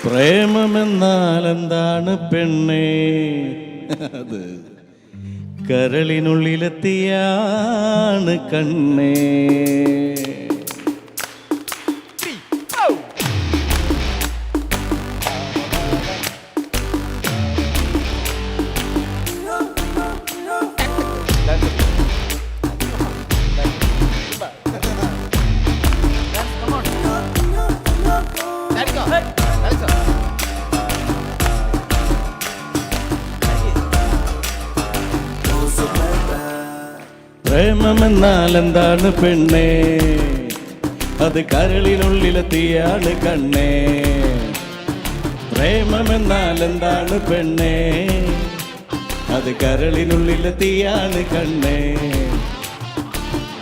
പ്രേമമെന്നാൽ എന്താണ് പെണ്ണേ? അത് കരളിനുള്ളിലെത്തിയാണ് കണ്ണേ. പ്രേമമെന്നാൽ എന്താണ് പെണ്ണേ? അത് കരളിനുള്ളിലെത്തിയാണ് കണ്ണേ. പ്രേമമെന്നാൽ എന്താണ് പെണ്ണേ? അത് കരളിനുള്ളിലെത്തിയാണ് കണ്ണേ.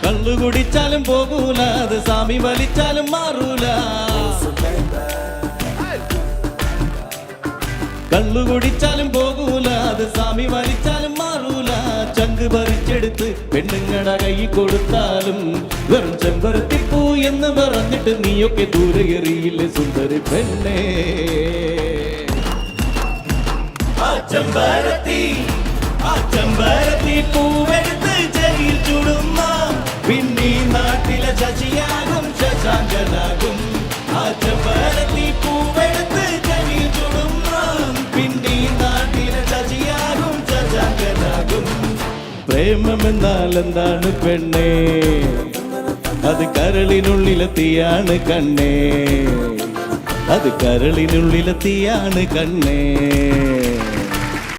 കള്ളു കുടിച്ചാലും പോകൂല, അത് സ്വാമി വലിച്ചാലും മാറൂല. കള്ളു കുടിച്ചാലും പോകൂല, അത് സ്വാമി വലിച്ചാലും മാറൂല. ചങ്ക് പറിച്ചെടുത്ത് പെണ്ണുങ്ങട കൈ കൊടുത്താലും വെറും ചെമ്പരത്തിപ്പൂ എന്ന് പറഞ്ഞിട്ട് നീയൊക്കെ ദൂരെ എറിയില്ലേ സുന്ദരി പെണ്ണേ. ആ ചെമ്പരത്തി പൂവെടുത്ത് ചെറിയിൽ ചുടുന്ന പിന്നീ നാട്ടിലെ ശശിയാകും ശശാങ്കനാകും. ആ ചെമ്പരത്തി പൂവെടുത്ത് ചെറിയിൽ ചുടുന്ന പിന്നീ നാട്ടിലെ ശശിയാകും ശശാങ്കനാകും. പ്രേമമെന്നാൽ എന്താണ് പെണ്ണേ? അത് കരളിനുള്ളിലെത്തിയാണ് കണ്ണേ. അത് കരളിനുള്ളിലെത്തിയാണ് കണ്ണേ.